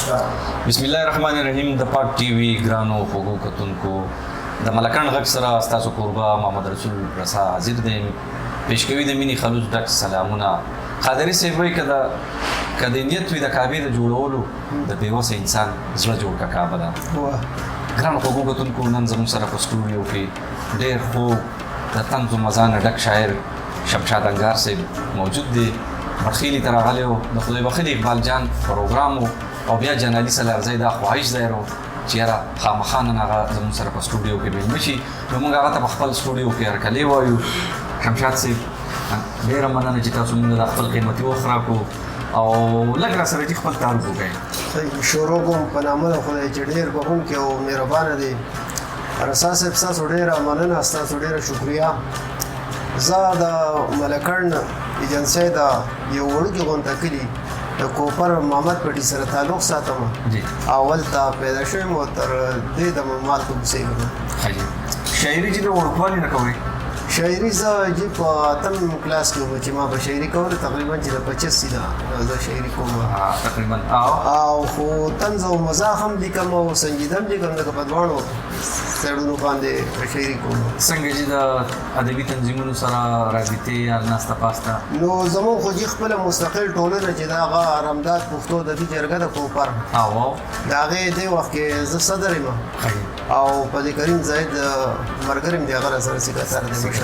بسم الله الرحمن الرحیم. د پاک ټي وي ګرانو خوږو کتونکو د ملکان غږ سره ستاسو کوربه محمد رسول رسا حاضر دی. پیش کوي د مینې خلوص ډک سلامونه. قادري صاحب وایي که د نیت وي د کعبې د جوړولو د بېوسه انسان زړه جوړ کړه کعبه ده. ګرانو خوږو کتونکو نن زموږ سره په سټوډیو کې ډېر خوږ د طنز و مزاح نه ډک شاعر شمشاد انګار صاحب موجود دی. برخیلي ته راغلی و د خدای بخښلي اقبال جان پروګرام و او بیا جنالي سلارزی دا خواهش ځای و چې یاره خامخا نن هغه زموږ سره په سټوډیو کې مېلمه شي. نو موږ هغه ته په خپل سټوډیو کې هرکلی وایو. شمشاد صاحب ډېره مننه چې تاسو موږ د خپل قیمتي وخت راکړو او لږ راسره چې خپل تعارف وکړئ. شروع کوم په نامه د خدای چې ډېر بخښونکی او مهربانه دی. رسا صاحب ستاسو ډېره مننه، ستاسو ډېره شکریه. زه د ملکړ ایجنسۍ د یو وړوکي غونډه کلي د کوپر محمد پټي سره تعلق ساتم. اول ته پیدا شوم او تر دې د مال ته اوسېږم. شاعري چې د وړوکوالي نه کوئ؟ شاعري زه چې په اتم کلاس کې وم چې ما به شاعري کوله، تقریبا چې د 85 نه زه شاعري کوم تقریبا. او خو طنز او مزاح هم لیکم او سنجیده هم لیکم، لکه په دواړو سایډونو باندې شاعري کوم. څنګه چې د ادبي تنظیمونو سره رابطې یا ناسته پاسته؟ نو زموږ خو چې خپله مستقل ټولنه چې د هغه ارامداد پښتو ادبي جرګه د کوپر د هغې دې وخت کې زه صدر یم او پلي کریم زاهد ملګری م د هغه راسره سکرتر دی.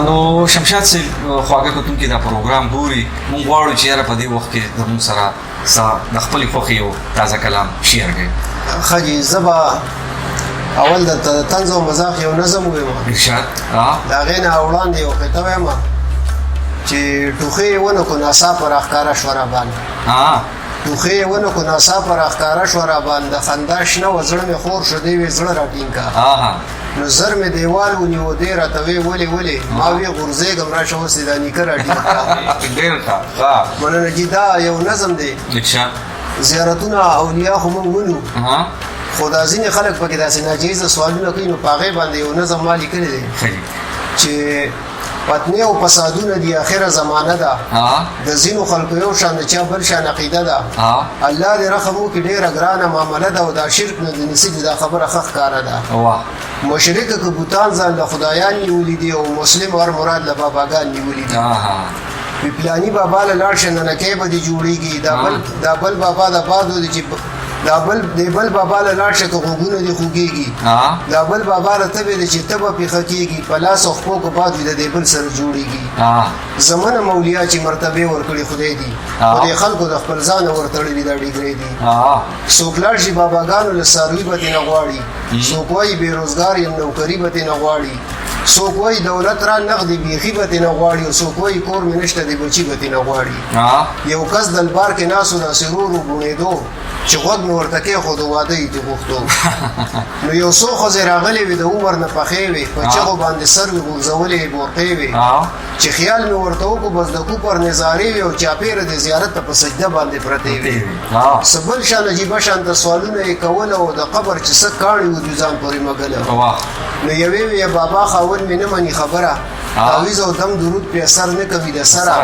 نو شمشاد صاحب خواږه کتونکي دا پروګرام ګوري، موږ غواړو چې یاره په دې وخت کې زموږ سره د خپلې خوښې یو تازه کلام شیر کړئ. ښه جي، زه به اول د طنز او مزاح یو نظم ووایم. ارشاد. د هغې نه وړاندې یو خطه وایم چې ټوخې یې ونکړو ناڅاپه راښکاره شوه راباندې. ټوخې یې ونکړو ناڅاپه راښکاره شوه راباندې. د خندا شنه وه زړه مې خور شو دی وې زړه راټینګ کا. نو زر مې دیوال ونیو دی راته وې ولې ما وې غورځېږم راشه اوس دې دا نیکه راټینګ کا. مننه جي، دا یو نظم دی. زیارتونه اولیا خو موږ ونو، خو دا ځینې خلک پکې داسې ناجیزه سوالونه کوي. نو په هغې باندې یو نظم ما لیکلی دی چې فتنې او فسادونه دي اخره زمانه ده، د ځینو خلکو یو شان د چا بل شان عقیده ده. الله دې رحم وکړي، ډېره ګرانه معامله ده او دا شرک نه د نیسي دا خبره ښه ښکاره ده. مشرکه که بوتان ځان له خدایان نیولي دي او مسلم هر مراد له باباګان نیولي دي. وی پلاني بابا له لاړ شه ننکۍ به دې جوړېږي، دا بل بابا د بادو دی چې د بل بابا له لاړ شه که غوږونه دې خوږېږي، دا بل بابا له تبې دی چې تبه پېښه کېږي، په لاس او خپو که باد وي د دې بل سره جوړېږي. زمنه مولیا چې مرتبې ورکړي خدای دي، خو دې خلکو د خپل ځانه ورتړلي دا ډیګرې دي. څوک لاړ شي باباګانو له څاروي به ترې نه غواړي، څوک وایي بېروزګار یم نوکري به ترې نه غواړي، څوک وایي دولت را نغدې بیخي به ترې نه غواړي، او څوک وایي کور مې نشته دی بچي به ترې نه غواړي. یو کس دلبار کې ناست و داسې ورو ورو بوڼېدو چې غوږ مې ورته کېښود واده یې دې غوښتو. نو یو څو ښځې راغلې وې د عمر نه پخې وې، په چغو باندې سر وې غورځولې یې بورقې وې، چې خیال مې ورته وکړو بس د کوپر نظارې وې او چاپېره د زیارت ته په سجده باندې پرتې وې. څه بل شان عجیبه شانته سوالونه یې کول او د قبر چې څه کاڼي وو دوی ځان پورې مګله. نو یوې وې بابا خاوند مې نه مني خبره، تعویز او دم درود پې اثر نه کوي د سره.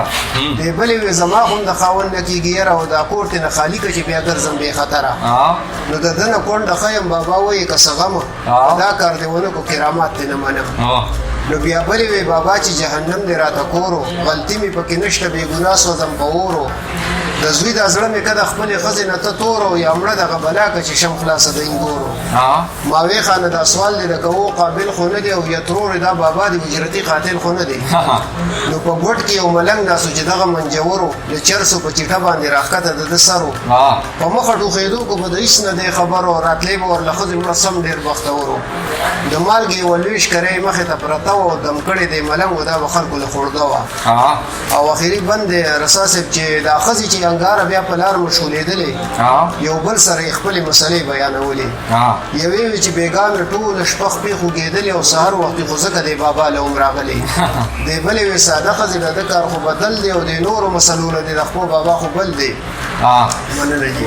دې بلې وې زما خو هم د خاوند نه کېږي یاره او دا کور ترې نه خالي که چې بیا ګرځم بې خطره. نو د ده نه کونډه ښه یم بابا وایي که څه غمه دا کار دې ونه کړو کرامات دې نه منم. نو بیا بلې وې بابا چې جهنم دې راته کورو، غلطي مې پکې نشته بې ګناه سوځم په اورو. د زوی دا زړه مې که د خپلې ښځې نه ته تورو، یا مړه دغه بلا که چې شم خلاصه د انګورو. ما وې خانه دا سوال دی لکه و قابل خو نه دی او یا ترور دا بابا دی اجرتي قاتل خو نه دی. نو په ګوټ کې یو ملنګ ناستو چې دغه منجورو د چرسو په چیټه باندې راښکته د ده سرو، په مخه ټوخېدو که به د هېڅ نه دی خبرو، راتلی به ورله ښځې وړه سم ډېر بختورو. د مالګې یوه لوی شکرۍ مخې ته پرته وه او دم کړې دی ملنګ و، دا به خلکو له خورده وه. او اخري بند دی رسا صاحب چې دا ښځې چې انګاره بیا په لار مشغولېدلې، یو بل سره یې خپلې مسلې بیانولې. یوې وې چې بېګا مې ټوله شپه خپې خوږېدلې او سهار وختې خو ځکه دی بابا له هم راغلی. دې بلې وې ساده ښځې د ده کار خو بدل دی او د نورو مسلو نه دی د خپو بابا خو بل دی. مننه جی.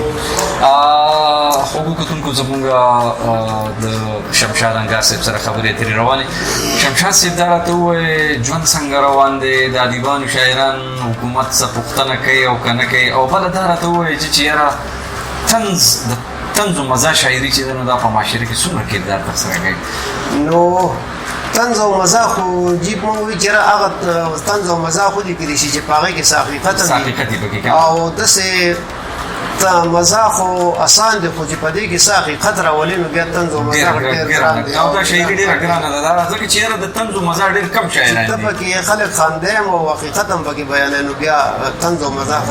خوږو کتونکو زموږ د شمشاد انګار صاحب سره خبرې اترې روانې. شمشاد صاحب دا راته ووایي ژوند څنګه روان دی، د ادیبانو شاعران حکومت څه پوښتنه کوي او که نه کوي، او بله دا راته ووایي چې یاره طنز و مزاح شاعري چې ده نو دا په معاشره کې څومره کردار ترسره کوي؟ نو طنز او مزاح خو جیب مونږ وایي چې هغه طنز او مزاح خو لیکلی شي چې په هغې کې څه حقیقت وي، او داسې مزاح خو آسان دی، خو چې په دې کې څه حقیقت راولي نو بیا طنز او مزاح ډېر ګران دی. او دا شاعري ډېره ګرانه ده، دا ځکه چې یاره د طنز او مزاح ډېر کم شاعران دي، ته پکې خلک خاندي هم او حقیقت هم پکې بیانوي، نو بیا طنز او مزاح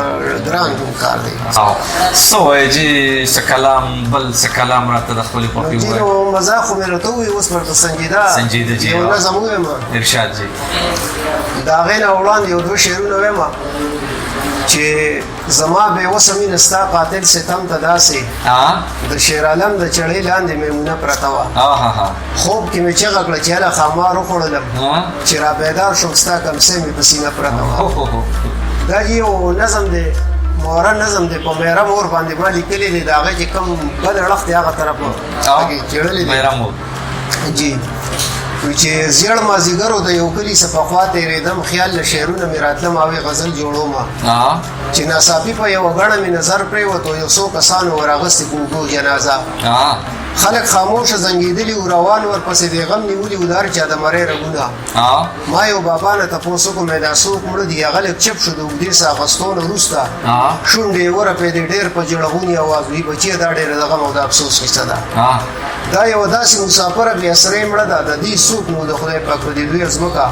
ګران کار دی. څه وایي جي څه کلام بل څه کلام راته د خپلې خوښې ووایي؟ نو مزاح خو مې راته ووایي، اوس ورته سنجیده جي یو نظم ووایم ارشاد جي. د هغې نه وړاندې یو دوه شعرونه وایم چې زما بې وسه مینه ستا قاتل ستم ته داسې د شیر عالم د چړې لاندې میمونه پرته وه، خوب کې مې چغه کړه چې هله خامار وخوړلم چې را بیدار شوم ستا کمسۍ مې په سینه پرته وه. دا یو نظم دی، مورن نظم دی، په میره مور باندې ما لیکلی دی، د هغې چې کوم بل اړخ دی هغه طرف پکې چړلی دی جی. چې زیړ مازدیګرو د یو کلي څه پخوا تېرېدم، خیال له شعرونه مې راتلم او یې غزل جوړومه، چې ناڅاپي په یوه ګڼه مې نظر پرېوت او یو څو کسانو ورغستې کوږو جنازه، خلک خاموشه زنګېدلي وو، روان ورپسې د غم نیولي وو د هر چا د مرۍ رګونه. ما یو بابا نه تپوس وکړو مې دا څوک مړه دي؟ هغه لږ چپ شو، د اوږدې ساه اخیستو نه وروسته شونډې یې ورپېدې ډېر په جړغوني اواز وي بچیه دا ډېره د غم او د افسوس کیسه ده. دا یو داسې مسافره بې اثرۍ مړه ده، د دې څوک نو د خدای پاک په دې لویه ځمکه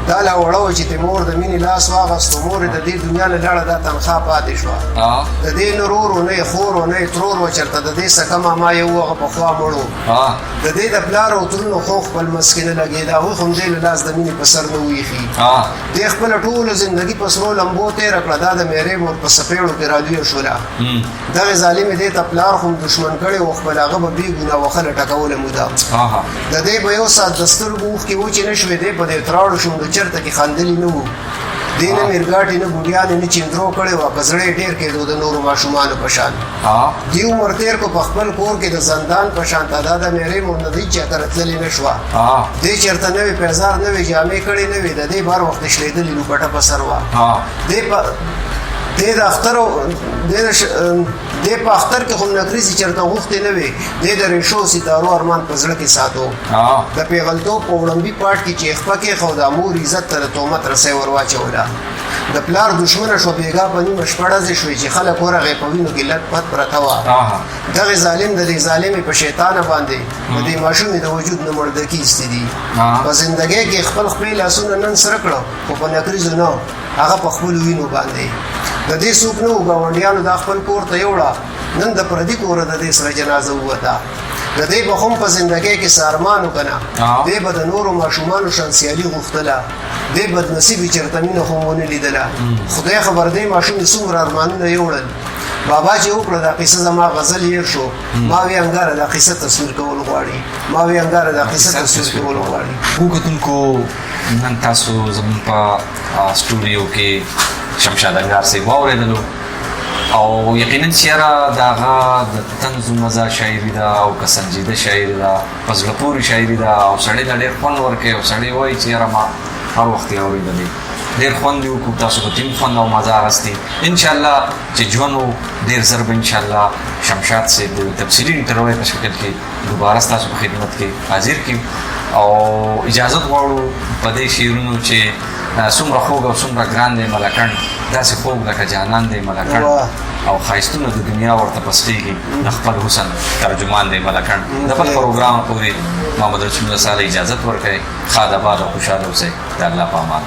دا لا وړه وه چې تیمور د مینې لاس واخیستو، مور یې د دې دنیا له لاړه دا تنخوا پاتې شوه، د دې نه رور و نه یې خور و نه یې ترور و، چېرته د دې څه کمه ما یو هغه پخوا مړو، د دې د پلار او ترونو خو خپل مس کې نه لګېد، هغوی خو هم دې له لاس د مینې په سر نه وایخي، دې خپله ټوله زندګي په سرو لمبو تېره کړه، دا د میرې مور په څپېړو کې رالویه شوله، دغې ظالمې دې ته پلار خو دښمن کړی و، خپل هغه به بې ګناه وخله ټکوله موده، د دې به یو ساعت د سترګو اوښکې وچې نه شوې، دې په دې تراړو شونډو چېرته کې خندلي نه وو، دې نه مېرګاټې نه بوډیانې نه چندرو کړې وه، که زړه یې ډېر کېدو د نورو ماشومانو په شان، دې عمر تېر کو په خپل کور کې د زندان په شان، دا د میرې مور نه دې چاته راتللې نه شوه، دې چېرته نوې پیزار نوې جامې کړې نه وې، د دې بار وخت شلېدلې لوپټه په سر وه، دې د اختر دې په اختر کې خو نکریزې چېرته غوښتې نه وې، دې د ریشو ستارو ارمان په زړه کې ساتو، د پیغلتوب په وړمبي پاټ کې چې خپه کېښود، مور عزت ته د تهمت رسۍ ور واچوله، د پلار دښمنه شوه، بېګا په نیمه شپه ډزې شوې چې خلک ورغې په وینو کې لت پت پرته وه، دغې ظالم د دې ظالمې په شیطانه باندې د دې ماشومې د وجود نه مړدکي ایستې دي، په زندګۍ کې خپل خپلې لاسونه نن سره کړه، خو په نکریزو نه، هغه په خپلو وینو باندې، د دې څوک نه وو، ګاونډیانو دا خپل کور ته یوړه، نن د پردي کوره د دې سره جنازه ووته، د دې به هم په زندګۍ کې څه ارمان وکنه، دې به د نورو ماشومانو شان سیالي غوښتله، دې بدنصیبې چېرته مینه خو ونه لیدله، خدای خبر دی ماشومې څومره ارمانونه یوړل، بابا چې وکړه دا قصه زما غزل هېر شو، ما وی انګاره دا قصه تصویر کول غواړي، ما وی انګاره دا قصه تصویر کول غواړي. وکتونکو نن تاسو زموږ په سټوډیو کې شمشاد انګار صاحب واورېدلو، او یقینا چې یاره د هغه د طنز و مزاح شاعري ده او که سنجیده شاعري ده، په زړه پورې شاعري ده، او سړی ته ډېر خوند ورکوي، او سړی وایي چې یاره ما هر وخت یې اورېدلې، ډېر خوند یې وکړو، تاسو به تیم خوند او مزه اخیستې، انشاءالله چې ژوند و ډېر ژر به انشاءالله شمشاد صاحب د تفصیلي انټرویو په شکل کې دوباره ستاسو په خدمت کې حاضر کړي، او اجازت غواړو په دې شعرونو چې څومره خوږ او څومره ګران دی ملکڼ، داسې خوږ لکه جانان دی ملکڼ، او ښایستونه د دنیا ورته پسخېږي، د خپل حسن ترجمان دی ملکڼ. د بل پروګرام پورې محمد رسول الله صاحب اجازت ورکوي، ښاد آباد او خوشحاله اوسئ، د الله په امان.